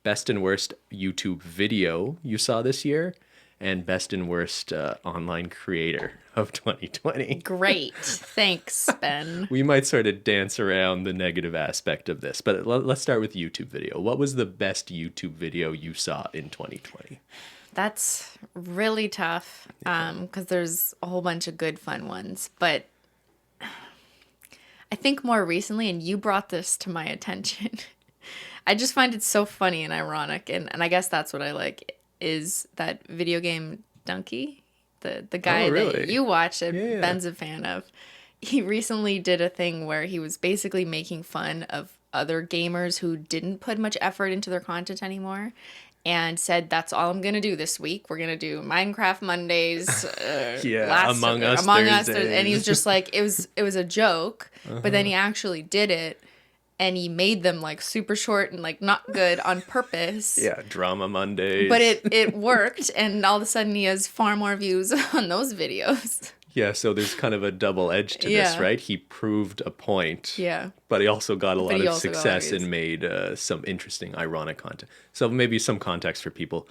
best and worst YouTube video you saw this year, and best and worst online creator of 2020. Great. Thanks, Ben. We might sort of dance around the negative aspect of this, but let's start with YouTube video. What was the best YouTube video you saw in 2020? That's really tough because there's a whole bunch of good, fun ones. But I think more recently, and you brought this to my attention, I just find it so funny and ironic. And I guess that's what I like, is that video game Donkey, the guy that you watch that Ben's a fan of. He recently did a thing where he was basically making fun of other gamers who didn't put much effort into their content anymore, and said, that's all I'm going to do this week. We're going to do Minecraft Mondays. Among Us Thursdays. And he was just like, it was a joke, but then he actually did it, and he made them like super short and like not good on purpose. Yeah, Drama Mondays. But it worked, and all of a sudden he has far more views on those videos. Yeah, so there's kind of a double edge to this, right? He proved a point. Yeah. But he also got a lot of success and made some interesting, ironic content. So maybe some context for people.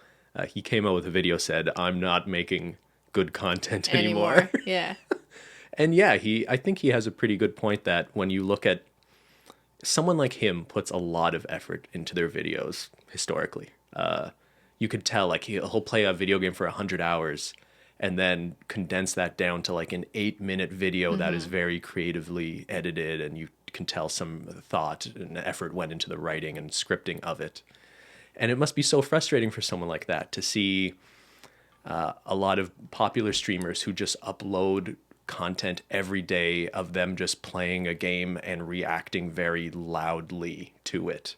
He came out with a video, said, I'm not making good content anymore. Yeah. And yeah, I think he has a pretty good point that when you look at someone like him puts a lot of effort into their videos historically. You could tell, like, he'll play a video game for 100 hours and then condense that down to like an 8-minute video that is very creatively edited, and you can tell some thought and effort went into the writing and scripting of it. And it must be so frustrating for someone like that to see a lot of popular streamers who just upload content every day of them just playing a game and reacting very loudly to it.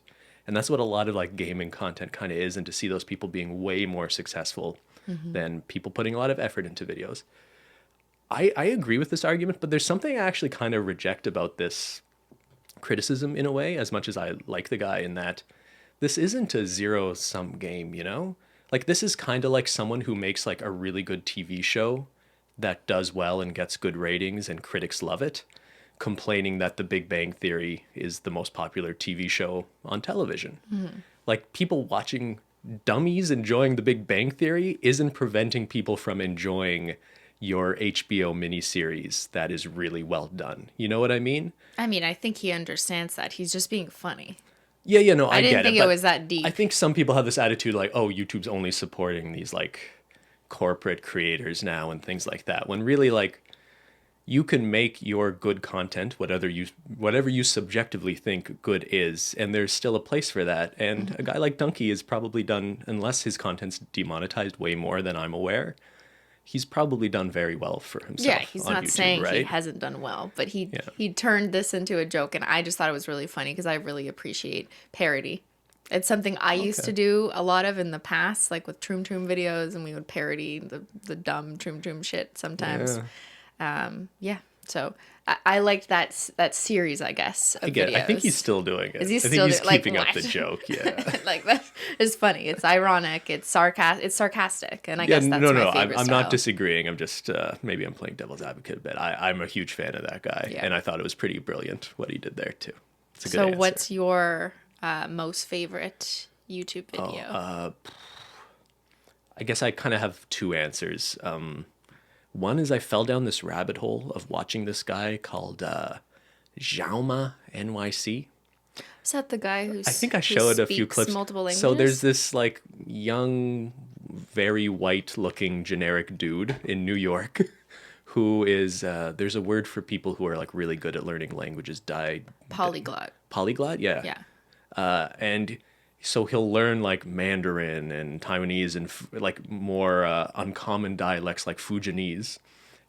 And that's what a lot of like gaming content kind of is, and to see those people being way more successful than people putting a lot of effort into videos. I agree with this argument, but there's something I actually kind of reject about this criticism in a way, as much as I like the guy, in that this isn't a zero-sum game, you know? Like, this is kind of like someone who makes like a really good TV show that does well and gets good ratings and critics love it, complaining that The Big Bang Theory is the most popular TV show on television. Like, people watching dummies enjoying The Big Bang Theory isn't preventing people from enjoying your HBO miniseries that is really well done. You know what I mean? I mean, I think he understands that. He's just being funny. Yeah, no, I get it. I didn't think it was that deep. I think some people have this attitude like, oh, YouTube's only supporting these like corporate creators now and things like that, when really, like, you can make your good content whatever you subjectively think good is, and there's still a place for that. And a guy like Donkey has probably done, unless his content's demonetized way more than I'm aware, he's probably done very well for himself. Yeah, he's on not YouTube, saying right? he hasn't done well, but he turned this into a joke, and I just thought it was really funny because I really appreciate parody. It's something I used to do a lot of in the past, like with Troom Troom videos, and we would parody the dumb Troom Troom shit sometimes. So I liked that series, I guess, of videos. I think he's still doing it. Is he I still think he's keeping up the joke, like, that is funny. It's ironic. It's sarcastic. And I guess that's my favorite I'm style. not disagreeing. I'm just, maybe I'm playing devil's advocate a bit. I'm a huge fan of that guy. Yeah. And I thought it was pretty brilliant what he did there, too. It's a good answer. What's your most favorite YouTube video? I guess I kind of have two answers. One is I fell down this rabbit hole of watching this guy called Jaume NYC. Is that the guy who I think I showed a few clips. Multiple languages? So there's this like young, very white looking generic dude in New York who is, there's a word for people who are like really good at learning languages. Polyglot. Polyglot? Yeah. Yeah. And so he'll learn like Mandarin and Taiwanese and like more uncommon dialects like Fujianese.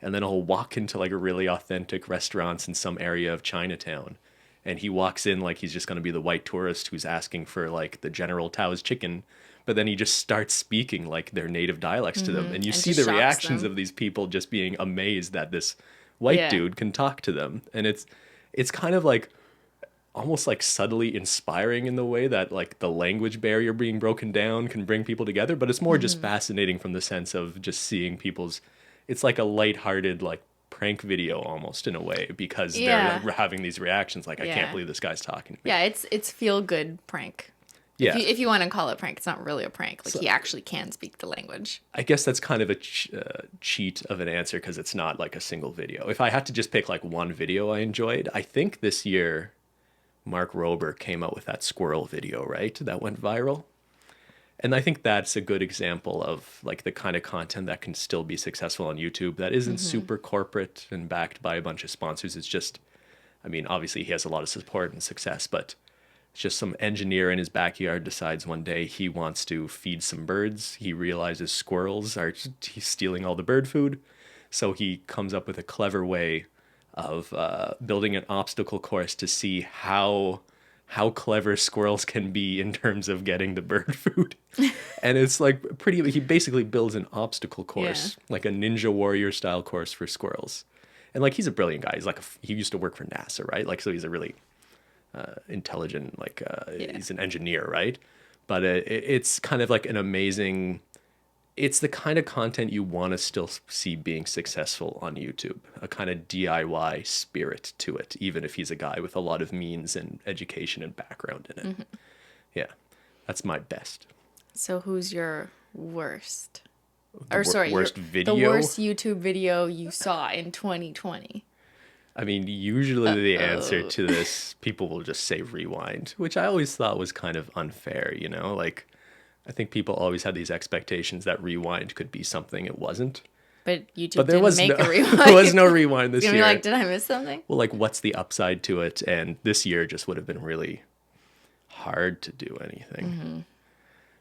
And then he'll walk into like a really authentic restaurants in some area of Chinatown. And he walks in like he's just going to be the white tourist who's asking for like the General Tao's chicken. But then he just starts speaking like their native dialects to them. And you see the reactions of these people just being amazed that this white dude can talk to them. And it's kind of like almost like subtly inspiring in the way that like the language barrier being broken down can bring people together. But it's more just fascinating from the sense of just seeing it's like a lighthearted like prank video almost in a way, because they're like having these reactions like, I can't believe this guy's talking to me. Yeah, it's feel good prank. Yeah. If you want to call it a prank, it's not really a prank. Like So- he actually can speak the language. I guess that's kind of a cheat of an answer because it's not like a single video. If I had to just pick like one video I enjoyed, I think this year Mark Rober came out with that squirrel video, right? That went viral. And I think that's a good example of like the kind of content that can still be successful on YouTube that isn't super corporate and backed by a bunch of sponsors. It's just, I mean, obviously he has a lot of support and success, but it's just some engineer in his backyard decides one day he wants to feed some birds. He realizes squirrels are he's stealing all the bird food. So he comes up with a clever way of building an obstacle course to see how clever squirrels can be in terms of getting the bird food. And it's like he basically builds an obstacle course, like a Ninja Warrior style course for squirrels. And like, he's a brilliant guy. He's like, he used to work for NASA, right? Like, so he's a really intelligent, like he's an engineer, right? But it's kind of like an amazing, it's the kind of content you want to still see being successful on YouTube, a kind of DIY spirit to it, even if he's a guy with a lot of means and education and background in it. Yeah, that's my best. So who's your worst? Worst video? The worst YouTube video you saw in 2020. I mean, usually the answer to this, people will just say rewind, which I always thought was kind of unfair, you know? Like, I think people always had these expectations that rewind could be something it wasn't. But YouTube But there didn't was make no, a rewind. there was no rewind this You're year. like, did I miss something? Well, like, what's the upside to it? And this year just would have been really hard to do anything.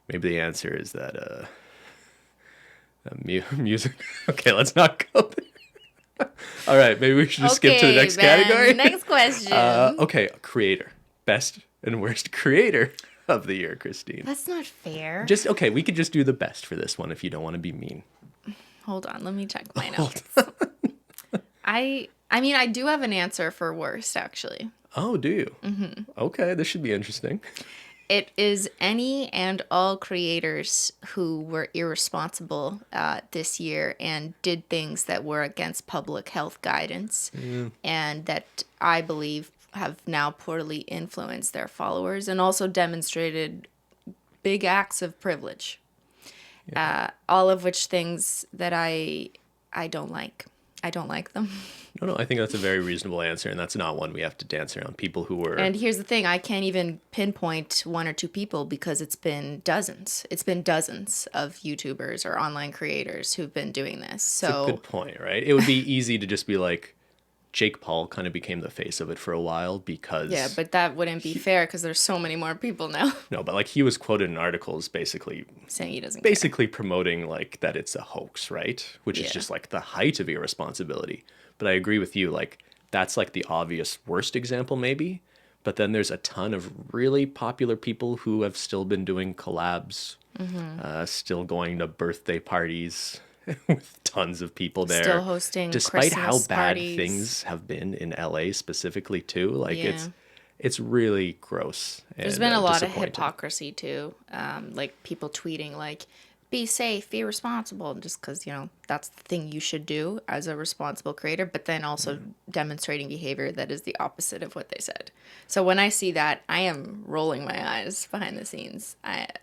Maybe the answer is that music. Okay, let's not go there. All right, maybe we should just skip to the next category. Next question. Okay, creator. Best and worst creator of the year, Cristine. That's not fair. Okay, we could just do the best for this one if you don't want to be mean. Hold on, let me check my notes. I mean, I do have an answer for worst, actually. Oh, do you? Okay, this should be interesting. It is any and all creators who were irresponsible this year and did things that were against public health guidance and that I believe have now poorly influenced their followers and also demonstrated big acts of privilege. All of which things that I don't like. I don't like them. No, I think that's a very reasonable answer, and that's not one we have to dance around. People who were... And here's the thing, I can't even pinpoint one or two people because it's been dozens. It's been dozens of YouTubers or online creators who've been doing this. So That's a good point, right? It would be easy to just be like, Jake Paul kind of became the face of it for a while because... yeah, but that wouldn't be fair because there's so many more people now No, but like he was quoted in articles basically saying he doesn't basically promoting like that it's a hoax, right? Which is Yeah. just like the height of irresponsibility. But I agree with you, like that's like the obvious worst example maybe, but then there's a ton of really popular people who have still been doing collabs, still going to birthday parties with tons of people there. Still hosting despite how Christmas bad parties. things have been in LA specifically too. Like Yeah. it's really gross. There's been a lot of hypocrisy too. Like people tweeting like, be safe, be responsible, just because, you know, that's the thing you should do as a responsible creator, but then also demonstrating behavior that is the opposite of what they said. So when I see that, I am rolling my eyes behind the scenes,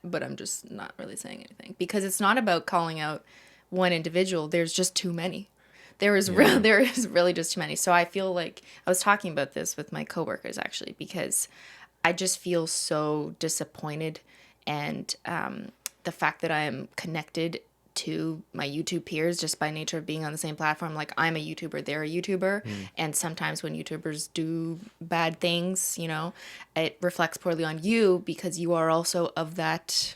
but I'm just not really saying anything because it's not about calling out one individual. There's just too many. There is really just too many. So I feel like I was talking about this with my coworkers actually because I just feel so disappointed and the fact that I am connected to my YouTube peers just by nature of being on the same platform. Like I'm a YouTuber, they're a YouTuber. And sometimes when YouTubers do bad things, you know, it reflects poorly on you because you are also of that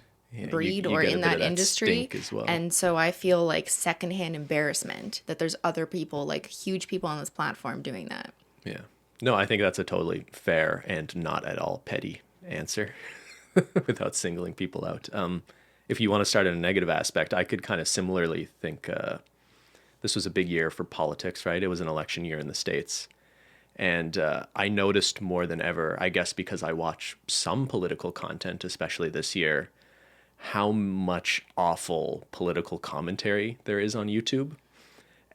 breed you or get a in bit of that that industry. stink as well. And so I feel like secondhand embarrassment that there's other people, like huge people on this platform doing that. Yeah. No, I think that's a totally fair and not at all petty answer without singling people out. If you want to start in a negative aspect, I could kind of similarly think this was a big year for politics, right? It was an election year in the States. And I noticed more than ever, I guess because I watch some political content, especially this year, how much awful political commentary there is on YouTube.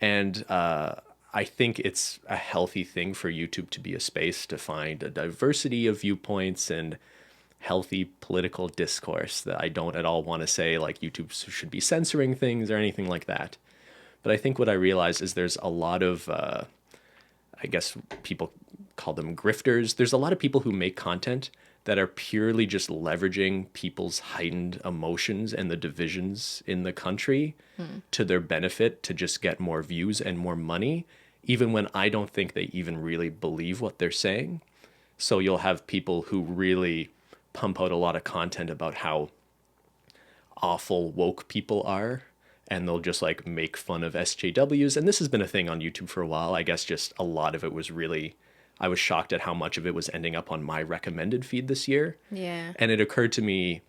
And I think it's a healthy thing for YouTube to be a space to find a diversity of viewpoints and healthy political discourse. That I don't at all want to say like YouTube should be censoring things or anything like that. But I think what I realized is there's a lot of, I guess people call them grifters. There's a lot of people who make content that are purely just leveraging people's heightened emotions and the divisions in the country to their benefit to just get more views and more money, even when I don't think they even really believe what they're saying. So you'll have people who really pump out a lot of content about how awful woke people are, and they'll just like make fun of SJWs. And this has been a thing on YouTube for a while. I guess just a lot of it was really, I was shocked at how much of it was ending up on my recommended feed this year. Yeah. And it occurred to me,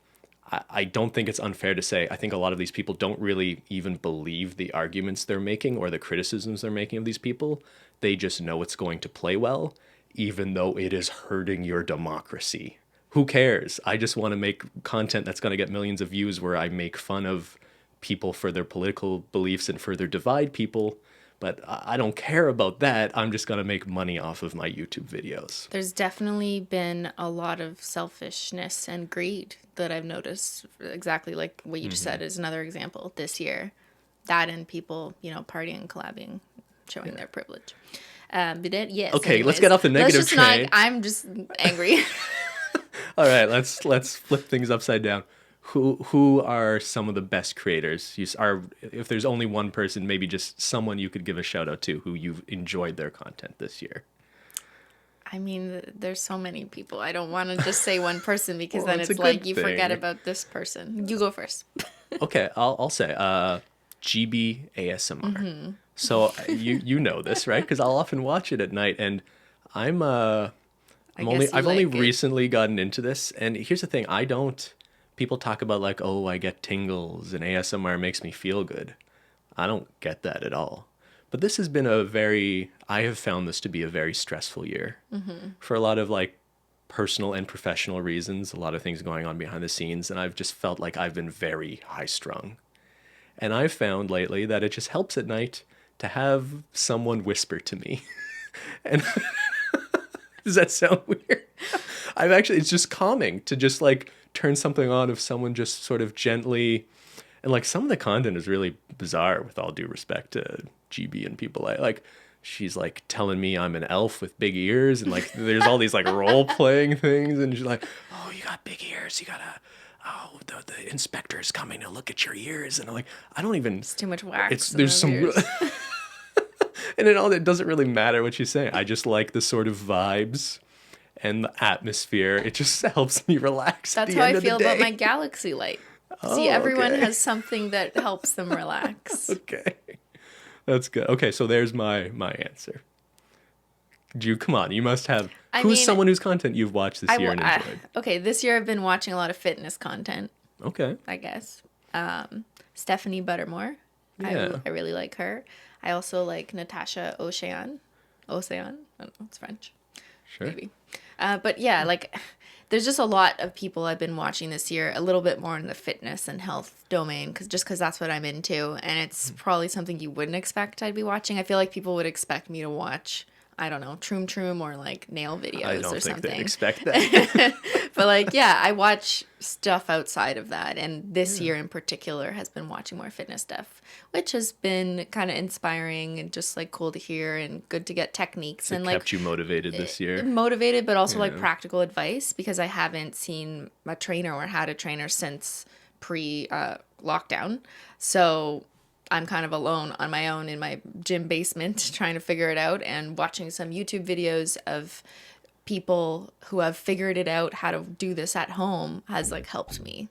I don't think it's unfair to say, I think a lot of these people don't really even believe the arguments they're making or the criticisms they're making of these people. They just know it's going to play well, even though it is hurting your democracy. Who cares? I just want to make content that's going to get millions of views where I make fun of people for their political beliefs and further divide people. But I don't care about that. I'm just going to make money off of my YouTube videos. There's definitely been a lot of selfishness and greed that I've noticed. Exactly like what you just said is another example this year. That and people, partying, collabing, showing their privilege. But yes. Okay, anyways, let's get off the negative train. I'm just angry. All right, let's flip things upside down. Who are some of the best creators? If there's only one person, maybe just someone you could give a shout out to who you've enjoyed their content this year. I mean, there's so many people. I don't want to just say one person because then it's it's like you forget about this person. You go first. Okay, I'll say GB ASMR. Mm-hmm. So you know this, right? Because I'll often watch it at night, and I've only recently gotten into this. And here's the thing: people talk about like, oh, I get tingles and ASMR makes me feel good. I don't get that at all. But this has been I have found this to be a very stressful year for a lot of like personal and professional reasons, a lot of things going on behind the scenes. And I've just felt like I've been very high strung. And I've found lately that it just helps at night to have someone whisper to me. And does that sound weird? It's just calming to just like turn something on of someone just sort of gently, and like some of the content is really bizarre with all due respect to GB and people like she's like telling me I'm an elf with big ears, and like there's all these like role playing things, and she's like, oh, you got big ears, the inspector's coming to look at your ears, and I'm like, I don't even, it's too much wax. There's some and it doesn't really matter what she's saying. I just like the sort of vibes and the atmosphere. It just helps me relax. That's how I feel about my galaxy light. See, everyone has something that helps them relax. Okay. That's good. Okay, so there's my answer. Come on, you must have. Someone whose content you've watched this year and enjoyed? Okay, this year I've been watching a lot of fitness content. Okay. I guess. Stephanie Buttermore. Yeah. I really like her. I also like Natasha Ocean. I don't know, it's French. Sure. Maybe. But yeah, like there's just a lot of people I've been watching this year, a little bit more in the fitness and health domain, because that's what I'm into. And it's probably something you wouldn't expect I'd be watching. I feel like people would expect me to watch, I don't know, Troom or like nail videos or something. I don't think they'd expect that. But like, yeah, I watch stuff outside of that. And this year in particular has been watching more fitness stuff, which has been kind of inspiring and just like cool to hear and good to get techniques. And like kept you motivated this year? Motivated, but also like practical advice, because I haven't seen a trainer or had a trainer since pre-lockdown. So I'm kind of alone on my own in my gym basement trying to figure it out, and watching some YouTube videos of people who have figured it out how to do this at home has like helped me.